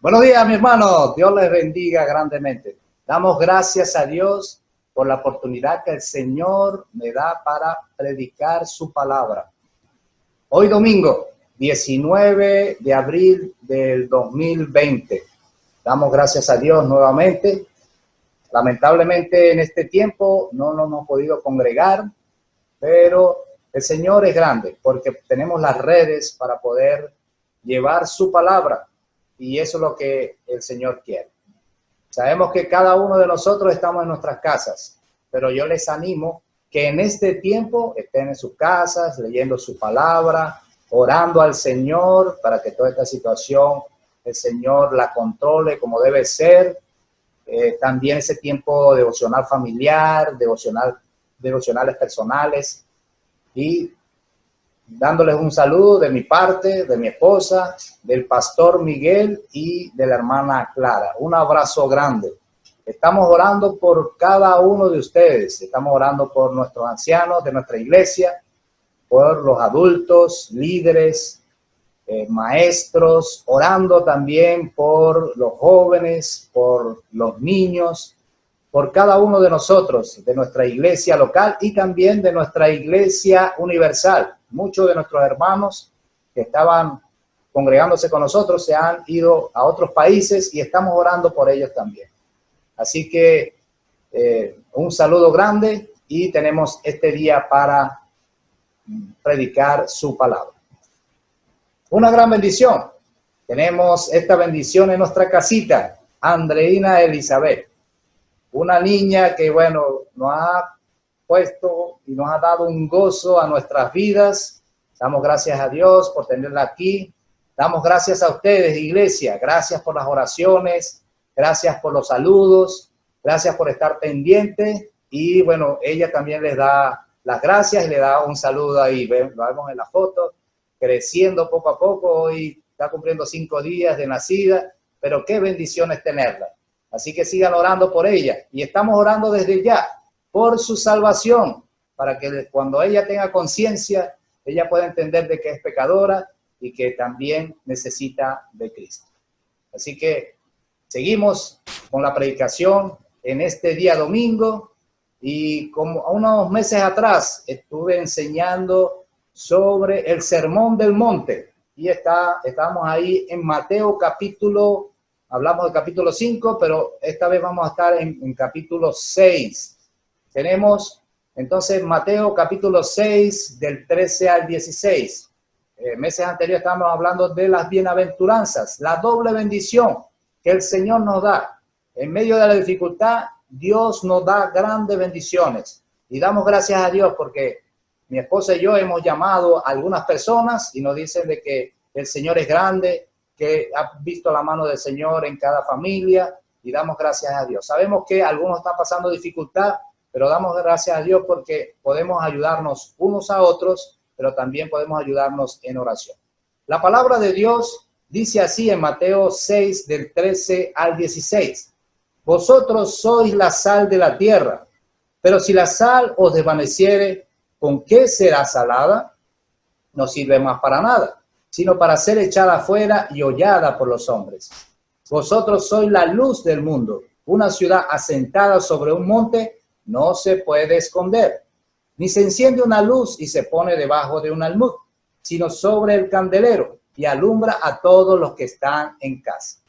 Buenos días, mi hermano. Dios les bendiga grandemente. Damos gracias a Dios por la oportunidad que el Señor me da para predicar su palabra. Hoy domingo, 19 de abril del 2020. Damos gracias a Dios nuevamente. Lamentablemente en este tiempo no nos hemos podido congregar, pero el Señor es grande porque tenemos las redes para poder llevar su palabra. Y eso es lo que el Señor quiere. Sabemos que cada uno de nosotros estamos en nuestras casas, pero yo les animo que en este tiempo estén en sus casas, leyendo su palabra, orando al Señor para que toda esta situación el Señor la controle como debe ser. También ese tiempo devocional familiar, devocionales personales, y dándoles un saludo de mi parte, de mi esposa, del pastor Miguel y de la hermana Clara. Un abrazo grande. Estamos orando por cada uno de ustedes. Estamos orando por nuestros ancianos de nuestra iglesia, por los adultos, líderes, maestros, orando también por los jóvenes, por los niños, por cada uno de nosotros, de nuestra iglesia local y también de nuestra iglesia universal. Muchos de nuestros hermanos que estaban congregándose con nosotros se han ido a otros países y estamos orando por ellos también. Así que un saludo grande y tenemos este día para predicar su palabra. Una gran bendición. Tenemos esta bendición en nuestra casita, Andreina Elizabeth. Una niña que, bueno, nos ha puesto y nos ha dado un gozo a nuestras vidas. Damos gracias a Dios por tenerla aquí. Damos gracias a ustedes, iglesia. Gracias por las oraciones. Gracias por los saludos. Gracias por estar pendiente. Y, bueno, ella también les da las gracias y le da un saludo ahí. Lo vemos en la foto, creciendo poco a poco. Hoy está cumpliendo 5 días de nacida, pero qué bendición es tenerla. Así que sigan orando por ella. Y estamos orando desde ya por su salvación, para que cuando ella tenga conciencia, ella pueda entender de que es pecadora y que también necesita de Cristo. Así que seguimos con la predicación en este día domingo. Y como unos meses atrás estuve enseñando sobre el Sermón del Monte. Y estamos ahí en Mateo capítulo. Hablamos del capítulo 5, pero esta vez vamos a estar en capítulo 6. Tenemos entonces Mateo capítulo 6 del 13 al 16. Meses anteriores estábamos hablando de las bienaventuranzas, la doble bendición que el Señor nos da. En medio de la dificultad, Dios nos da grandes bendiciones. Y damos gracias a Dios porque mi esposa y yo hemos llamado a algunas personas y nos dicen de que el Señor es grande, que ha visto la mano del Señor en cada familia, y damos gracias a Dios. Sabemos que algunos están pasando dificultad, pero damos gracias a Dios porque podemos ayudarnos unos a otros, pero también podemos ayudarnos en oración. La palabra de Dios dice así en Mateo 6, del 13 al 16. Vosotros sois la sal de la tierra, pero si la sal os desvaneciere, ¿con qué será salada? No sirve más para nada, sino para ser echada afuera y hollada por los hombres. Vosotros sois la luz del mundo. Una ciudad asentada sobre un monte no se puede esconder. Ni se enciende una luz y se pone debajo de un almud, sino sobre el candelero y alumbra a todos los que están en casa.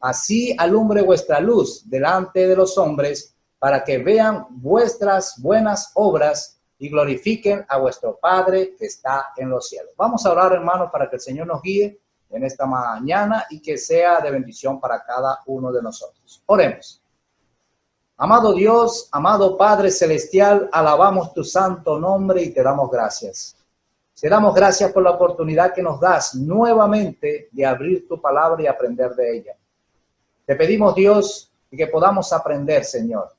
Así alumbre vuestra luz delante de los hombres, para que vean vuestras buenas obras y glorifiquen a vuestro Padre que está en los cielos. Vamos a orar, hermanos, para que el Señor nos guíe en esta mañana y que sea de bendición para cada uno de nosotros. Oremos. Amado Dios, amado Padre Celestial, alabamos tu santo nombre y te damos gracias. Te damos gracias por la oportunidad que nos das nuevamente de abrir tu palabra y aprender de ella. Te pedimos, Dios, que podamos aprender, Señor,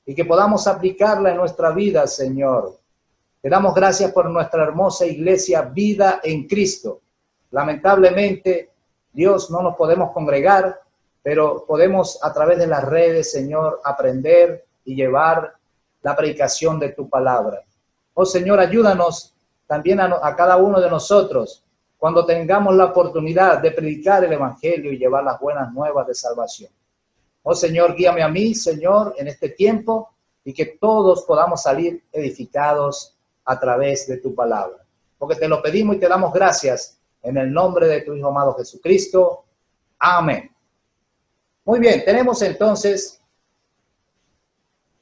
y que podamos aplicarla en nuestra vida, Señor. Te damos gracias por nuestra hermosa iglesia Vida en Cristo. Lamentablemente, Dios, no nos podemos congregar, pero podemos a través de las redes, Señor, aprender y llevar la predicación de tu palabra. Oh, Señor, ayúdanos también a cada uno de nosotros cuando tengamos la oportunidad de predicar el evangelio y llevar las buenas nuevas de salvación. Oh Señor, guíame a mí, Señor, en este tiempo y que todos podamos salir edificados a través de tu palabra. Porque te lo pedimos y te damos gracias en el nombre de tu Hijo amado Jesucristo. Amén. Muy bien, tenemos entonces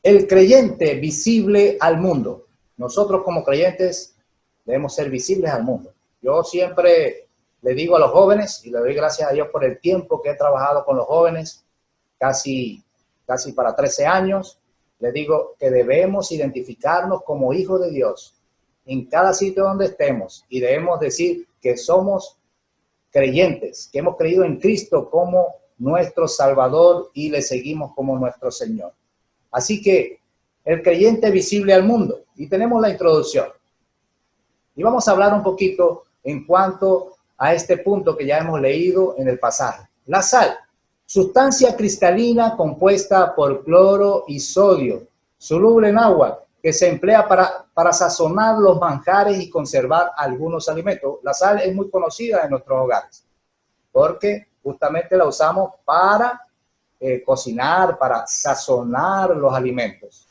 el creyente visible al mundo. Nosotros como creyentes debemos ser visibles al mundo. Yo siempre le digo a los jóvenes, y le doy gracias a Dios por el tiempo que he trabajado con los jóvenes, casi para 13 años, le digo que debemos identificarnos como hijos de Dios en cada sitio donde estemos y debemos decir que somos creyentes, que hemos creído en Cristo como nuestro Salvador y le seguimos como nuestro Señor. Así que el creyente visible al mundo. Y tenemos la introducción. Y vamos a hablar un poquito en cuanto a este punto que ya hemos leído en el pasaje. La sal, sustancia cristalina compuesta por cloro y sodio, soluble en agua, que se emplea para sazonar los manjares y conservar algunos alimentos. La sal es muy conocida en nuestros hogares, porque justamente la usamos para cocinar, para sazonar los alimentos.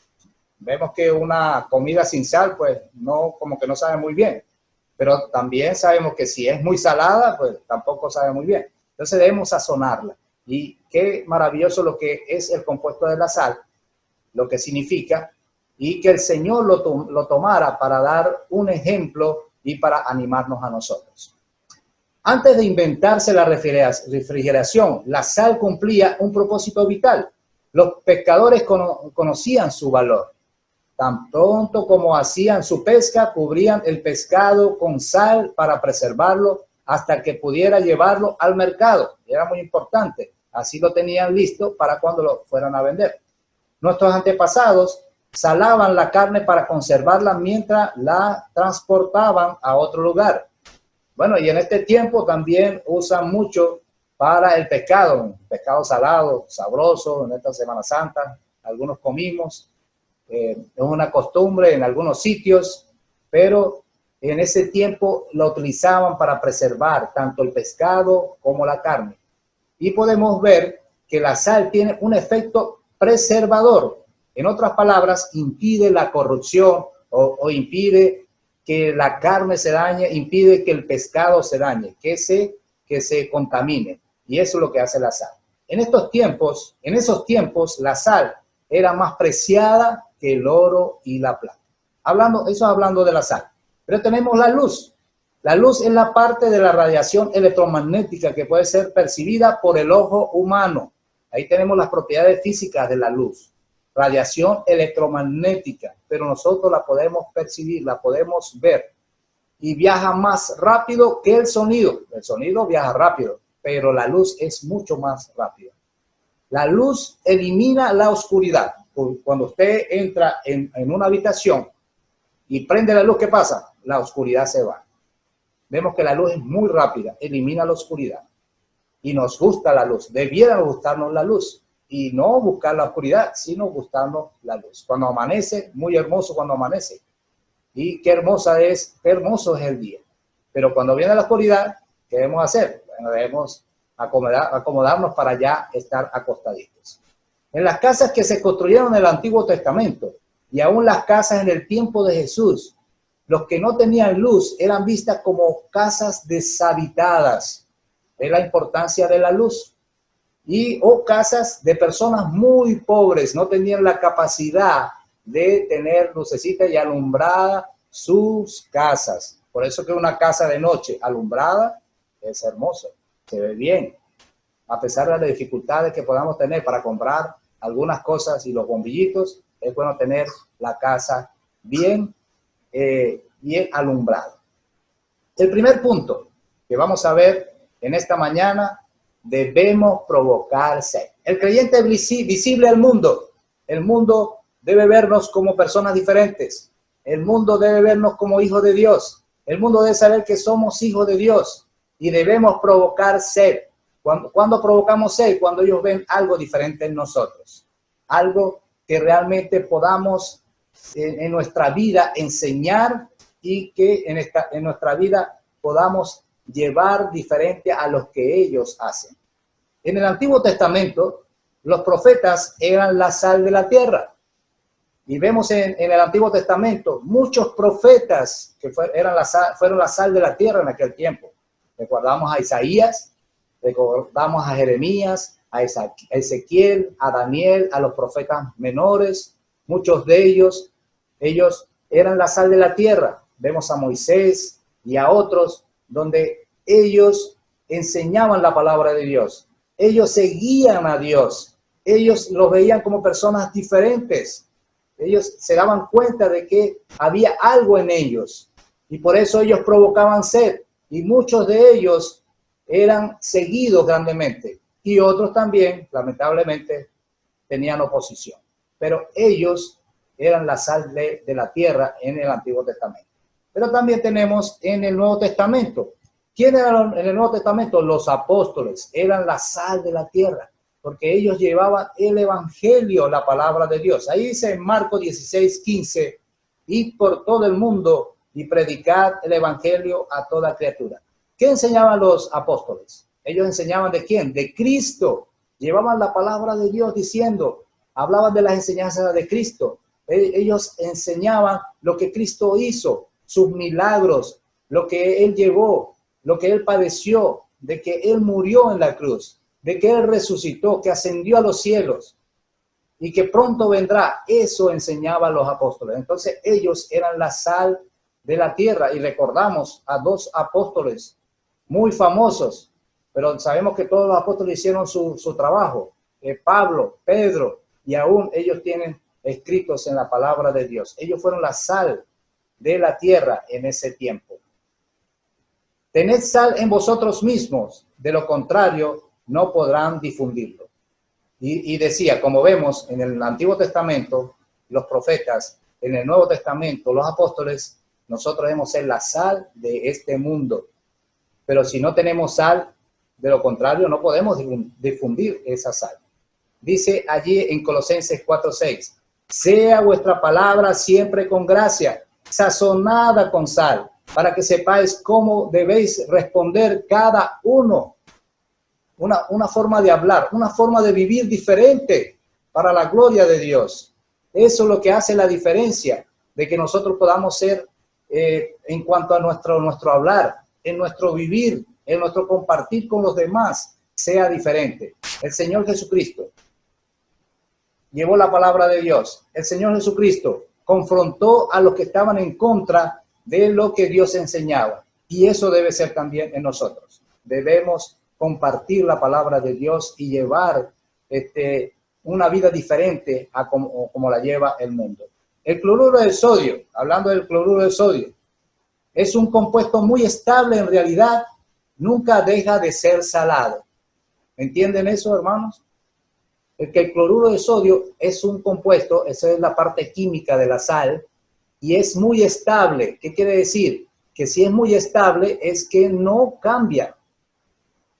Vemos que una comida sin sal, pues no, como que no sabe muy bien, pero también sabemos que si es muy salada, pues tampoco sabe muy bien. Entonces debemos sazonarla. Y qué maravilloso lo que es el compuesto de la sal, lo que significa, y que el Señor lo tomara para dar un ejemplo y para animarnos a nosotros. Antes de inventarse la refrigeración, la sal cumplía un propósito vital. Los pescadores conocían su valor. Tan pronto como hacían su pesca, cubrían el pescado con sal para preservarlo hasta que pudiera llevarlo al mercado. Era muy importante. Así lo tenían listo para cuando lo fueran a vender. Nuestros antepasados salaban la carne para conservarla mientras la transportaban a otro lugar. Bueno, y en este tiempo también usan mucho para el pescado salado, sabroso, en esta Semana Santa, algunos comimos, es una costumbre en algunos sitios, pero en ese tiempo lo utilizaban para preservar tanto el pescado como la carne. Y podemos ver que la sal tiene un efecto preservador. En otras palabras, impide la corrupción o impide que la carne se dañe, impide que el pescado se dañe, que se contamine. Y eso es lo que hace la sal. En esos tiempos, la sal era más preciada que el oro y la plata. Hablando de la sal. Pero tenemos la luz. La luz es la parte de la radiación electromagnética que puede ser percibida por el ojo humano. Ahí tenemos las propiedades físicas de la luz. Radiación electromagnética, pero nosotros la podemos percibir, la podemos ver y viaja más rápido que el sonido. El sonido viaja rápido, pero la luz es mucho más rápida. La luz elimina la oscuridad. Cuando usted entra en una habitación y prende la luz, ¿qué pasa? La oscuridad se va. Vemos que la luz es muy rápida, elimina la oscuridad. Y nos gusta la luz, debiera gustarnos la luz. Y no buscar la oscuridad, sino buscando la luz. Cuando amanece, muy hermoso cuando amanece. Y qué hermoso es el día. Pero cuando viene la oscuridad, ¿qué debemos hacer? Bueno, debemos acomodarnos para ya estar acostaditos. En las casas que se construyeron en el Antiguo Testamento, y aún las casas en el tiempo de Jesús, los que no tenían luz eran vistas como casas deshabitadas. Es la importancia de la luz. O casas de personas muy pobres, no tenían la capacidad de tener lucecita y alumbrada sus casas. Por eso que una casa de noche alumbrada es hermoso, se ve bien. A pesar de las dificultades que podamos tener para comprar algunas cosas y los bombillitos, es bueno tener la casa bien alumbrada. El primer punto que vamos a ver en esta mañana: debemos provocar sed. El creyente visible al mundo. El mundo debe vernos como personas diferentes. El mundo debe vernos como hijos de Dios. El mundo debe saber que somos hijos de Dios y debemos provocar sed. ¿Cuándo provocamos sed? Cuando ellos ven algo diferente en nosotros. Algo que realmente podamos en nuestra vida enseñar y que en nuestra vida podamos llevar diferente a los que ellos hacen. En el Antiguo Testamento, los profetas eran la sal de la tierra. Y vemos en el Antiguo Testamento muchos profetas que fueron la sal de la tierra en aquel tiempo. Recordamos a Isaías, recordamos a Jeremías, a Ezequiel, a Daniel, a los profetas menores. Muchos de ellos eran la sal de la tierra. Vemos a Moisés y a otros donde ellos enseñaban la palabra de Dios. Ellos seguían a Dios. Ellos los veían como personas diferentes. Ellos se daban cuenta de que había algo en ellos y por eso ellos provocaban sed. Y muchos de ellos eran seguidos grandemente y otros también, lamentablemente, tenían oposición. Pero ellos eran la sal de la tierra en el Antiguo Testamento. Pero también tenemos en el Nuevo Testamento. ¿Quiénes eran en el Nuevo Testamento? Los apóstoles eran la sal de la tierra, porque ellos llevaban el evangelio, la palabra de Dios. Ahí dice en Marcos 16:15, id por todo el mundo y predicad el evangelio a toda criatura. ¿Qué enseñaban los apóstoles? Ellos enseñaban ¿de quién? De Cristo. Llevaban la palabra de Dios diciendo, hablaban de las enseñanzas de Cristo. Ellos enseñaban lo que Cristo hizo, sus milagros, lo que Él llevó, lo que Él padeció, de que Él murió en la cruz, de que Él resucitó, que ascendió a los cielos y que pronto vendrá. Eso enseñaban los apóstoles. Entonces ellos eran la sal de la tierra y recordamos a dos apóstoles muy famosos, pero sabemos que todos los apóstoles hicieron su trabajo. Pablo, Pedro, y aún ellos tienen escritos en la palabra de Dios. Ellos fueron la sal de la tierra en ese tiempo. Tened sal en vosotros mismos, de lo contrario no podrán difundirlo. Y decía, como vemos en el Antiguo Testamento, los profetas, en el Nuevo Testamento, los apóstoles, nosotros debemos ser la sal de este mundo. Pero si no tenemos sal, de lo contrario no podemos difundir esa sal. Dice allí en Colosenses 4:6, sea vuestra palabra siempre con gracia, sazonada con sal, para que sepáis cómo debéis responder cada uno. Una forma de hablar, una forma de vivir diferente para la gloria de Dios. Eso es lo que hace la diferencia de que nosotros podamos ser, en cuanto a nuestro hablar, en nuestro vivir, en nuestro compartir con los demás, sea diferente. El Señor Jesucristo llevó la palabra de Dios. El Señor Jesucristo confrontó a los que estaban en contra de lo que Dios enseñaba. Y eso debe ser también en nosotros. Debemos compartir la palabra de Dios y llevar una vida diferente a como la lleva el mundo. El cloruro de sodio, hablando del cloruro de sodio, es un compuesto muy estable en realidad, nunca deja de ser salado. ¿Entienden eso, hermanos? El cloruro de sodio es un compuesto, esa es la parte química de la sal, y es muy estable. ¿Qué quiere decir? Que si es muy estable es que no cambia.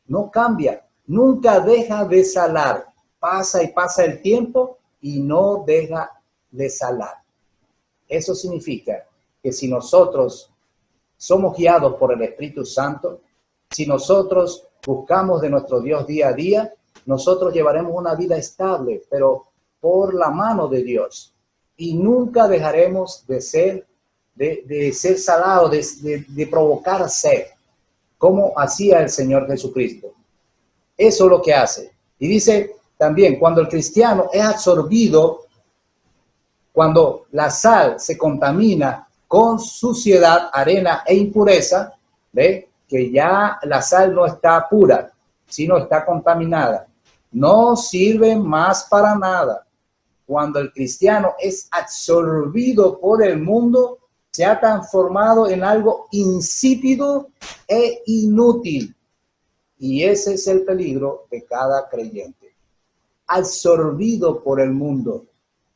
No cambia, nunca deja de salar. Pasa y pasa el tiempo y no deja de salar. Eso significa que si nosotros somos guiados por el Espíritu Santo, si nosotros buscamos de nuestro Dios día a día, nosotros llevaremos una vida estable, pero por la mano de Dios. Y nunca dejaremos de ser salados, de provocar sed, como hacía el Señor Jesucristo. Eso es lo que hace. Y dice también, cuando el cristiano es absorbido, cuando la sal se contamina con suciedad, arena e impureza, ¿ve? Que ya la sal no está pura, sino está contaminada. No sirve más para nada. Cuando el cristiano es absorbido por el mundo, se ha transformado en algo insípido e inútil. Y ese es el peligro de cada creyente. Absorbido por el mundo,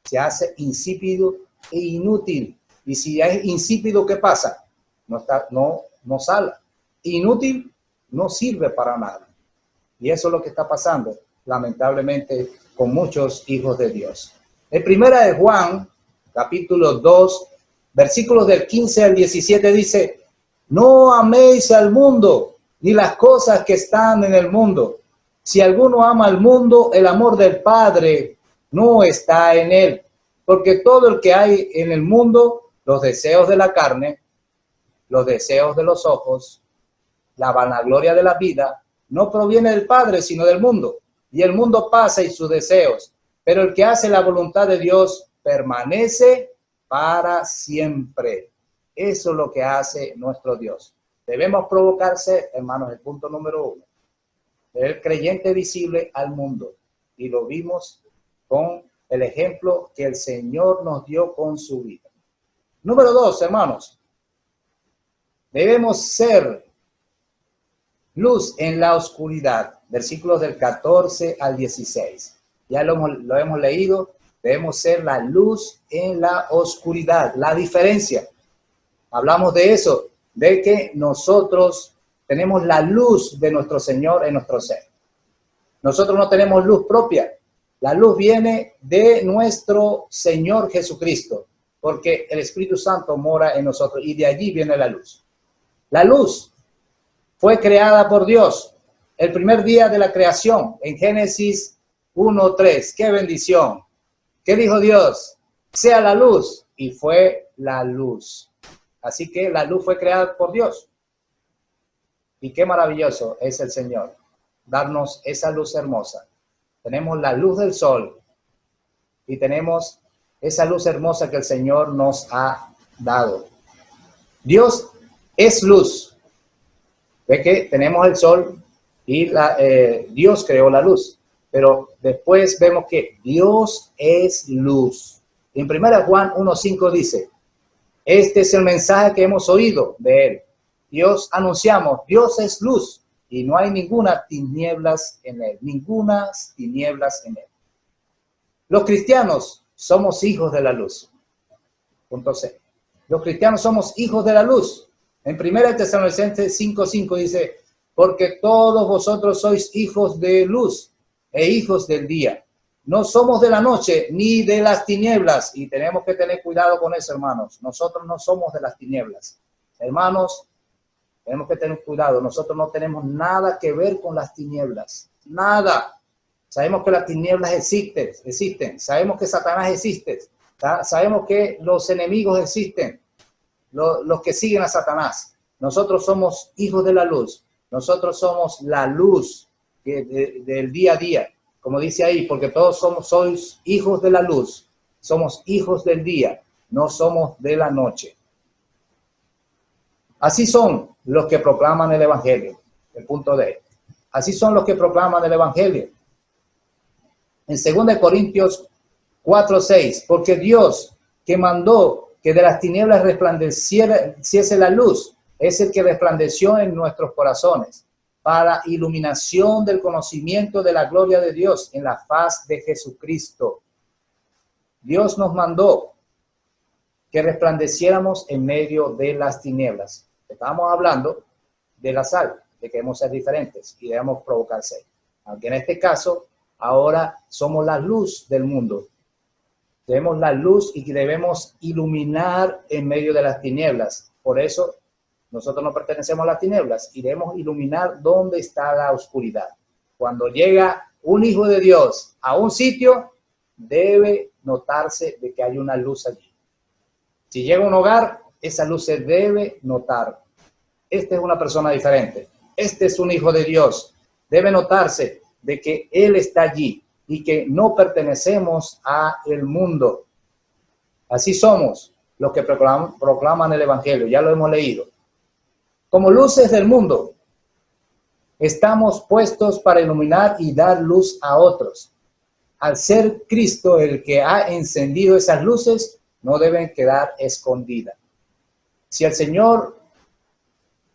se hace insípido e inútil. Y si es insípido, ¿qué pasa? No sale. Inútil, no sirve para nada. Y eso es lo que está pasando, lamentablemente, con muchos hijos de Dios. En primera de Juan, capítulo 2, versículos del 15 al 17 dice, no améis al mundo, ni las cosas que están en el mundo. Si alguno ama al mundo, el amor del Padre no está en él. Porque todo el que hay en el mundo, los deseos de la carne, los deseos de los ojos, la vanagloria de la vida, no proviene del Padre, sino del mundo. Y el mundo pasa y sus deseos, pero el que hace la voluntad de Dios permanece para siempre. Eso es lo que hace nuestro Dios. Debemos provocarse, hermanos, el punto número 1. El creyente visible al mundo. Y lo vimos con el ejemplo que el Señor nos dio con su vida. Número 2, hermanos. Debemos ser luz en la oscuridad. Versículos del 14 al 16. Ya lo hemos leído. Debemos ser la luz en la oscuridad. La diferencia. Hablamos de eso, de que nosotros tenemos la luz de nuestro Señor en nuestro ser. Nosotros no tenemos luz propia. La luz viene de nuestro Señor Jesucristo, porque el Espíritu Santo mora en nosotros y de allí viene la luz. La luz fue creada por Dios el primer día de la creación, en Génesis 1:3. ¡Qué bendición! ¿Qué dijo Dios? Sea la luz, y fue la luz. Así que la luz fue creada por Dios. Y qué maravilloso es el Señor, darnos esa luz hermosa. Tenemos la luz del sol y tenemos esa luz hermosa que el Señor nos ha dado. Dios es luz. Ve que tenemos el sol y Dios creó la luz. Pero después vemos que Dios es luz. En 1 Juan 1:5 dice, este es el mensaje que hemos oído de él. Dios anunciamos, Dios es luz y no hay ninguna tinieblas en él, ninguna tinieblas en él. Los cristianos somos hijos de la luz. Punto C. Los cristianos somos hijos de la luz. En 1 Tesalonicenses 5:5 dice, porque todos vosotros sois hijos de luz e hijos del día. No somos de la noche ni de las tinieblas. Y tenemos que tener cuidado con eso, hermanos. Nosotros no somos de las tinieblas. Hermanos, tenemos que tener cuidado. Nosotros no tenemos nada que ver con las tinieblas. Nada. Sabemos que las tinieblas existen. Sabemos que Satanás existe. Sabemos que los enemigos existen. Los que siguen a Satanás. Nosotros somos hijos de la luz. Nosotros somos la luz del día a día. Como dice ahí, porque todos sois hijos de la luz. Somos hijos del día. No somos de la noche. Así son los que proclaman el Evangelio. El punto D. Así son los que proclaman el Evangelio. En 2 Corintios 4:6, porque Dios que mandó que de las tinieblas resplandeciese la luz, es el que resplandeció en nuestros corazones, para iluminación del conocimiento de la gloria de Dios en la faz de Jesucristo. Dios nos mandó que resplandeciéramos en medio de las tinieblas. Estamos hablando de la sal, de que debemos ser diferentes y debemos provocarse. Aunque en este caso, ahora somos la luz del mundo. Tenemos la luz y debemos iluminar en medio de las tinieblas. Por eso, nosotros no pertenecemos a las tinieblas y debemos iluminar donde está la oscuridad. Cuando llega un hijo de Dios a un sitio, debe notarse de que hay una luz allí. Si llega a un hogar, esa luz se debe notar. Esta es una persona diferente. Este es un hijo de Dios. Debe notarse de que Él está allí y que no pertenecemos al mundo. Así somos los que proclaman el Evangelio. Ya lo hemos leído. Como luces del mundo, estamos puestos para iluminar y dar luz a otros. Al ser Cristo el que ha encendido esas luces, no deben quedar escondidas. Si el Señor,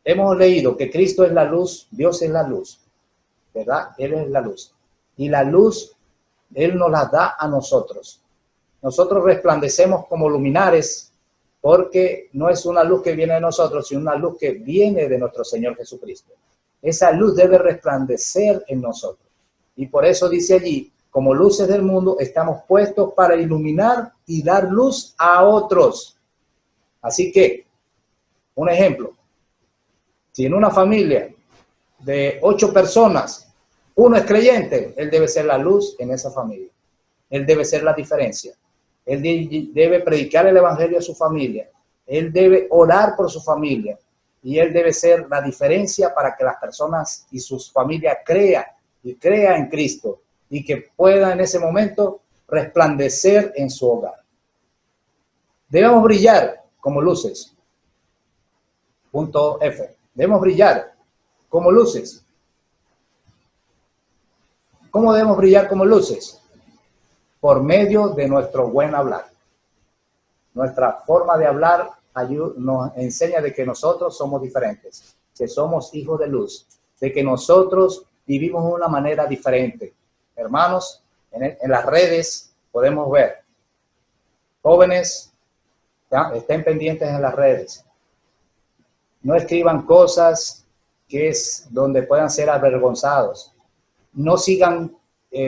hemos leído que Cristo es la luz, Dios es la luz, ¿verdad? Él es la luz. Y la luz, Él nos la da a nosotros. Nosotros resplandecemos como luminares, porque no es una luz que viene de nosotros, sino una luz que viene de nuestro Señor Jesucristo. Esa luz debe resplandecer en nosotros. Y por eso dice allí, como luces del mundo, estamos puestos para iluminar y dar luz a otros. Así que, un ejemplo, si en una familia de 8 personas, uno es creyente, él debe ser la luz en esa familia. Él debe ser la diferencia. Él debe predicar el evangelio a su familia. Él debe orar por su familia. Y él debe ser la diferencia para que las personas y sus familias crean en Cristo y que puedan en ese momento resplandecer en su hogar. Debemos brillar como luces. Punto F. Debemos brillar como luces. ¿Cómo debemos brillar como luces? Por medio de nuestro buen hablar. Nuestra forma de hablar nos enseña de que nosotros somos diferentes, que somos hijos de luz, de que nosotros vivimos de una manera diferente. Hermanos, en las redes podemos ver jóvenes, estén pendientes en las redes. No escriban cosas que es donde puedan ser avergonzados. No sigan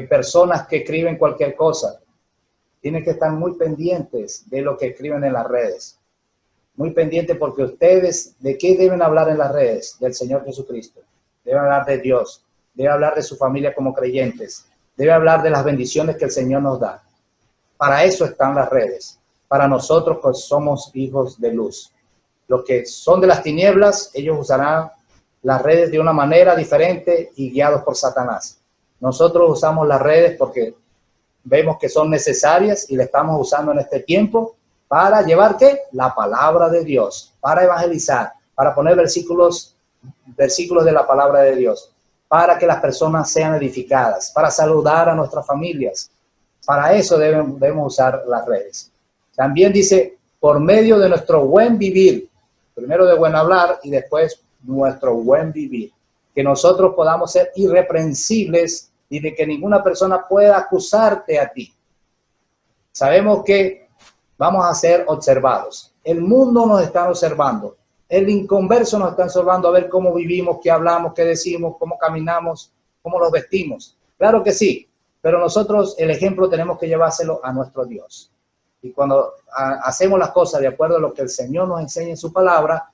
personas que escriben cualquier cosa. Tienen que estar muy pendientes de lo que escriben en las redes. Muy pendientes porque ustedes, ¿de qué deben hablar en las redes? Del Señor Jesucristo. Deben hablar de Dios. Deben hablar de su familia como creyentes. Deben hablar de las bendiciones que el Señor nos da. Para eso están las redes. Para nosotros, pues, somos hijos de luz. Los que son de las tinieblas, ellos usarán las redes de una manera diferente y guiados por Satanás. Nosotros usamos las redes porque vemos que son necesarias y las estamos usando en este tiempo para llevar, ¿qué? La palabra de Dios, para evangelizar, para poner versículos de la palabra de Dios, para que las personas sean edificadas, para saludar a nuestras familias. Para eso debemos usar las redes. También dice, por medio de nuestro buen vivir, primero de buen hablar y después nuestro buen vivir, que nosotros podamos ser irreprensibles y de que ninguna persona pueda acusarte a ti. Sabemos que vamos a ser observados. El mundo nos está observando. El inconverso nos está observando a ver cómo vivimos, qué hablamos, qué decimos, cómo caminamos, cómo nos vestimos. Claro que sí, pero nosotros el ejemplo tenemos que llevárselo a nuestro Dios. Y cuando hacemos las cosas de acuerdo a lo que el Señor nos enseña en su palabra,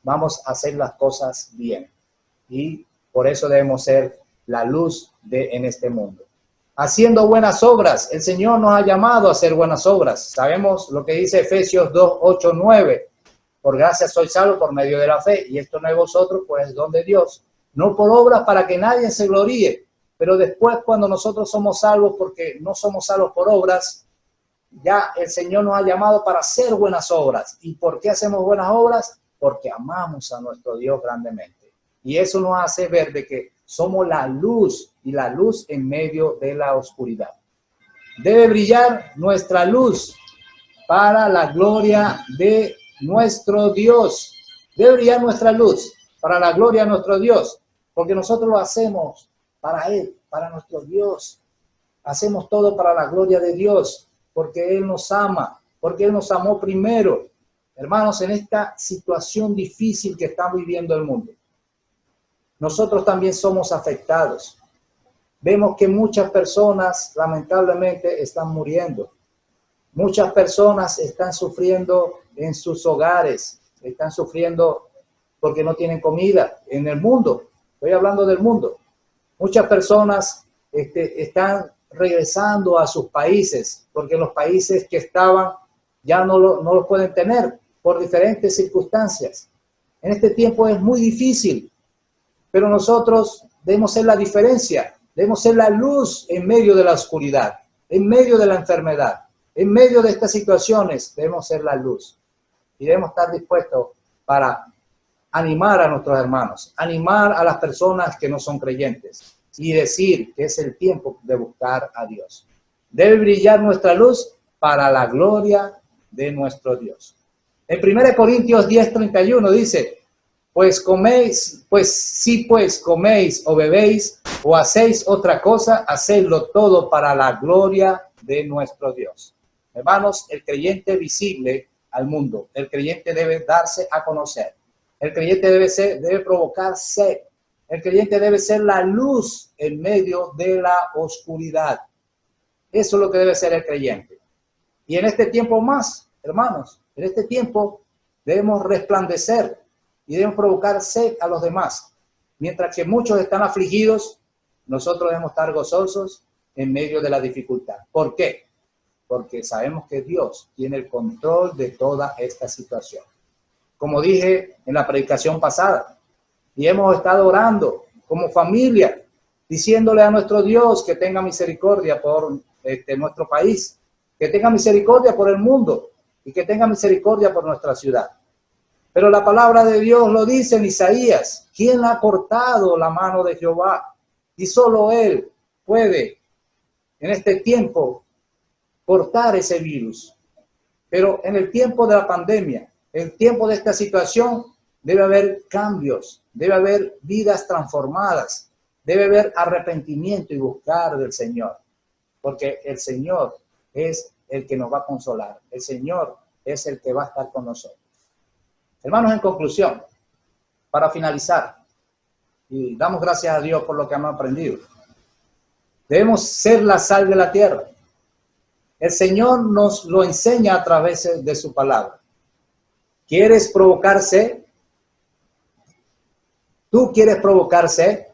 vamos a hacer las cosas bien. Y por eso debemos ser la luz en este mundo. Haciendo buenas obras. El Señor nos ha llamado a hacer buenas obras. Sabemos lo que dice Efesios 2, 8, 9. Por gracia soy salvo por medio de la fe. Y esto no es vosotros, pues es don de Dios. No por obras para que nadie se gloríe. Pero después cuando nosotros somos salvos, porque no somos salvos por obras, ya el Señor nos ha llamado para hacer buenas obras. ¿Y por qué hacemos buenas obras? Porque amamos a nuestro Dios grandemente. Y eso nos hace ver de que somos la luz y la luz en medio de la oscuridad. Debe brillar nuestra luz para la gloria de nuestro Dios. Debe brillar nuestra luz para la gloria de nuestro Dios, porque nosotros lo hacemos para Él, para nuestro Dios. Hacemos todo para la gloria de Dios, porque Él nos ama, porque Él nos amó primero. Hermanos, en esta situación difícil que está viviendo el mundo, nosotros también somos afectados. Vemos que muchas personas lamentablemente están muriendo. Muchas personas están sufriendo en sus hogares, están sufriendo porque no tienen comida en el mundo. Estoy hablando del mundo. Muchas personas están regresando a sus países porque los países que estaban ya no lo pueden tener por diferentes circunstancias. En este tiempo es muy difícil, pero nosotros debemos ser la diferencia, debemos ser la luz en medio de la oscuridad, en medio de la enfermedad, en medio de estas situaciones debemos ser la luz y debemos estar dispuestos para animar a nuestros hermanos, animar a las personas que no son creyentes y decir que es el tiempo de buscar a Dios. Debe brillar nuestra luz para la gloria de nuestro Dios. En 1 Corintios 10:31 dice, pues si coméis o bebéis o hacéis otra cosa, hacedlo todo para la gloria de nuestro Dios. Hermanos, el creyente visible al mundo, el creyente debe darse a conocer. El creyente debe provocar sed. El creyente debe ser la luz en medio de la oscuridad. Eso es lo que debe ser el creyente. Y en este tiempo más, hermanos, en este tiempo debemos resplandecer y debemos provocar sed a los demás. Mientras que muchos están afligidos, nosotros debemos estar gozosos en medio de la dificultad. ¿Por qué? Porque sabemos que Dios tiene el control de toda esta situación. Como dije en la predicación pasada, y hemos estado orando como familia, diciéndole a nuestro Dios que tenga misericordia por nuestro país, que tenga misericordia por el mundo y que tenga misericordia por nuestra ciudad. Pero la palabra de Dios lo dice en Isaías: ¿quién ha cortado la mano de Jehová? Y solo Él puede en este tiempo cortar ese virus. Pero en el tiempo de la pandemia, el tiempo de esta situación, debe haber cambios, debe haber vidas transformadas, debe haber arrepentimiento y buscar del Señor. Porque el Señor es el que nos va a consolar. El Señor es el que va a estar con nosotros. Hermanos, en conclusión, para finalizar, y damos gracias a Dios por lo que hemos aprendido, debemos ser la sal de la tierra. El Señor nos lo enseña a través de su palabra. ¿Quieres provocar sed? ¿Tú quieres provocar sed?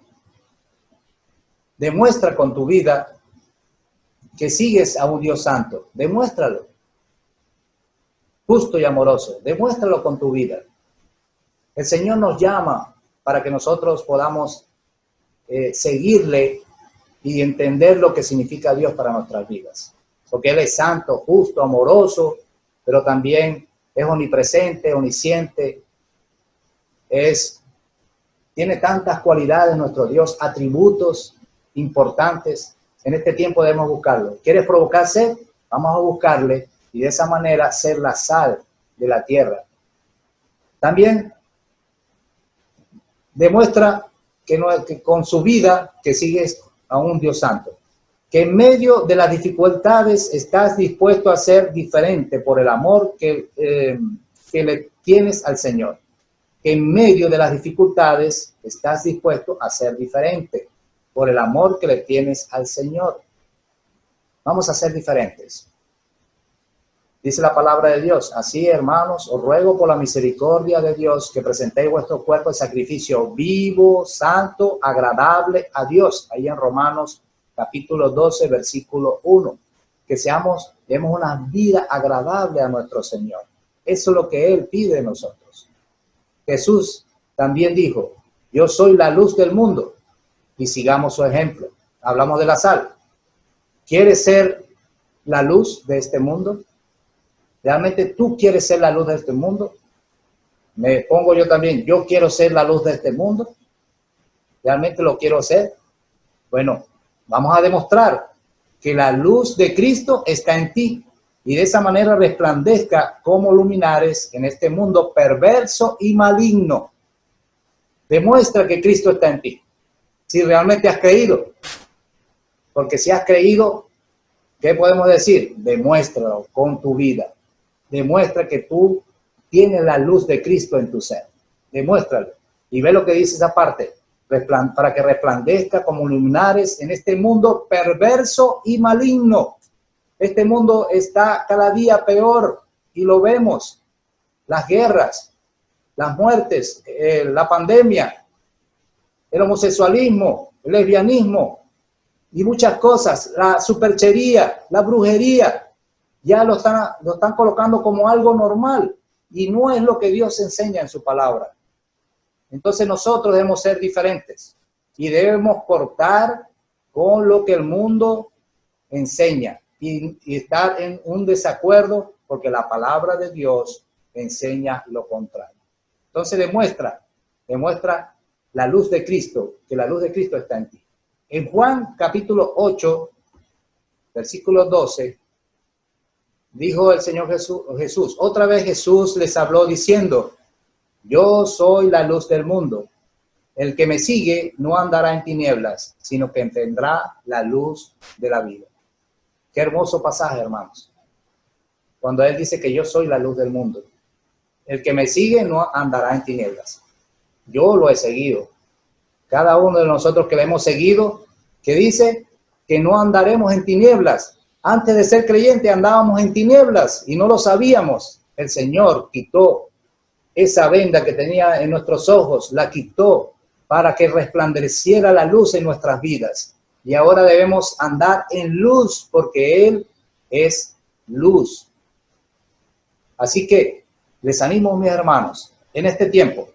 Demuestra con tu vida que sigues a un Dios santo. Demuéstralo. Justo y amoroso. Demuéstralo con tu vida. El Señor nos llama para que nosotros podamos seguirle y entender lo que significa Dios para nuestras vidas. Porque Él es santo, justo, amoroso, pero también es omnipresente, omnisciente. Tiene tantas cualidades nuestro Dios, atributos importantes. En este tiempo debemos buscarlo. ¿Quieres provocarse? Vamos a buscarle y de esa manera ser la sal de la tierra. También demuestra que con su vida que sigues a un Dios santo. Que en medio de las dificultades estás dispuesto a ser diferente por el amor que le tienes al Señor. Que en medio de las dificultades estás dispuesto a ser diferente por el amor que le tienes al Señor. Vamos a ser diferentes. Dice la palabra de Dios: así, hermanos, os ruego por la misericordia de Dios que presentéis vuestro cuerpo en sacrificio vivo, santo, agradable a Dios. Ahí en Romanos capítulo 12, versículo 1. Que demos una vida agradable a nuestro Señor. Eso es lo que Él pide de nosotros. Jesús también dijo: yo soy la luz del mundo. Y sigamos su ejemplo. Hablamos de la sal. ¿Quieres ser la luz de este mundo? ¿Realmente tú quieres ser la luz de este mundo? Me pongo yo también. Yo quiero ser la luz de este mundo. ¿Realmente lo quiero ser? Bueno, vamos a demostrar que la luz de Cristo está en ti. Y de esa manera resplandezca como luminares en este mundo perverso y maligno. Demuestra que Cristo está en ti. Si realmente has creído. Porque si has creído, ¿qué podemos decir? Demuéstralo con tu vida. Demuestra que tú tienes la luz de Cristo en tu ser. Demuéstralo. Y ve lo que dice esa parte. Para que resplandezca como luminares en este mundo perverso y maligno. Este mundo está cada día peor y lo vemos. Las guerras, las muertes, la pandemia, el homosexualismo, el lesbianismo y muchas cosas, la superchería, la brujería, ya lo están colocando como algo normal y no es lo que Dios enseña en su palabra. Entonces nosotros debemos ser diferentes y debemos cortar con lo que el mundo enseña y estar en un desacuerdo porque la palabra de Dios enseña lo contrario. Entonces demuestra la luz de Cristo, que la luz de Cristo está en ti. En Juan capítulo 8, versículo 12, dijo el Señor Jesús, otra vez Jesús les habló diciendo: yo soy la luz del mundo. El que me sigue no andará en tinieblas, sino que tendrá la luz de la vida. Qué hermoso pasaje, hermanos. Cuando Él dice que yo soy la luz del mundo. El que me sigue no andará en tinieblas. Yo lo he seguido. Cada uno de nosotros que le hemos seguido, que dice que no andaremos en tinieblas. Antes de ser creyente andábamos en tinieblas y no lo sabíamos. El Señor quitó esa venda que tenía en nuestros ojos, la quitó para que resplandeciera la luz en nuestras vidas. Y ahora debemos andar en luz porque Él es luz. Así que les animo, mis hermanos, en este tiempo,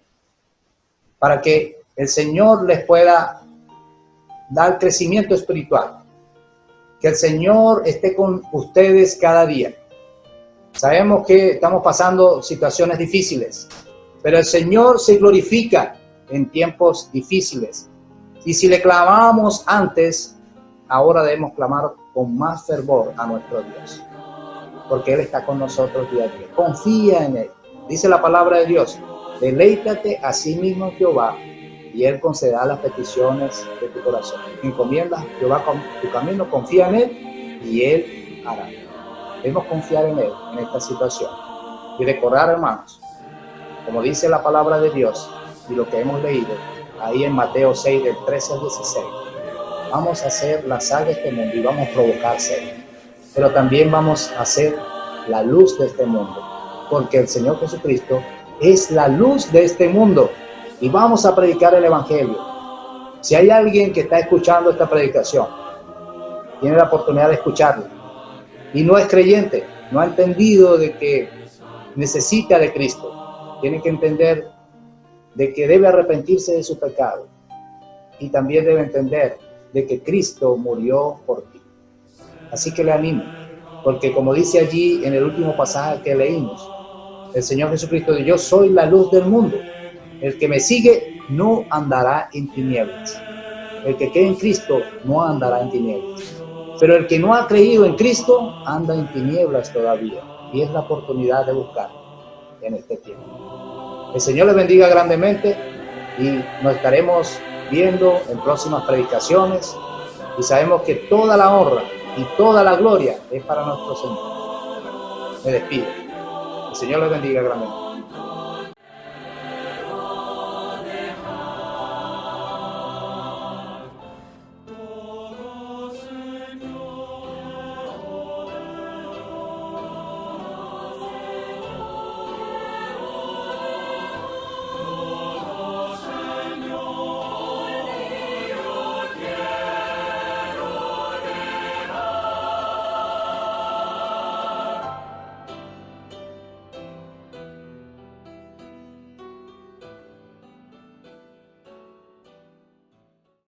para que el Señor les pueda dar crecimiento espiritual. Que el Señor esté con ustedes cada día. Sabemos que estamos pasando situaciones difíciles, pero el Señor se glorifica en tiempos difíciles. Y si le clamamos antes, ahora debemos clamar con más fervor a nuestro Dios, porque Él está con nosotros día a día. Confía en Él. Dice la palabra de Dios, deleítate a sí mismo en Jehová, y Él concederá las peticiones de tu corazón. Encomienda a Jehová con tu camino, confía en Él, y Él hará. Debemos confiar en Él en esta situación. Y recordar, hermanos, como dice la palabra de Dios, y lo que hemos leído, ahí en Mateo 6, del 13 al 16, vamos a ser la sal de este mundo y vamos a provocar sed. Pero también vamos a ser la luz de este mundo, porque el Señor Jesucristo es la luz de este mundo y vamos a predicar el Evangelio. Si hay alguien que está escuchando esta predicación, tiene la oportunidad de escucharla y no es creyente, no ha entendido de que necesita de Cristo, tiene que entender de que debe arrepentirse de su pecado y también debe entender de que Cristo murió por ti. Así que le animo, porque como dice allí en el último pasaje que leímos, el Señor Jesucristo dijo, yo soy la luz del mundo. El que me sigue no andará en tinieblas. El que cree en Cristo no andará en tinieblas. Pero el que no ha creído en Cristo anda en tinieblas todavía. Y es la oportunidad de buscar en este tiempo. El Señor les bendiga grandemente y nos estaremos viendo en próximas predicaciones. Y sabemos que toda la honra y toda la gloria es para nuestro Señor. Me despido. El Señor les bendiga grandemente.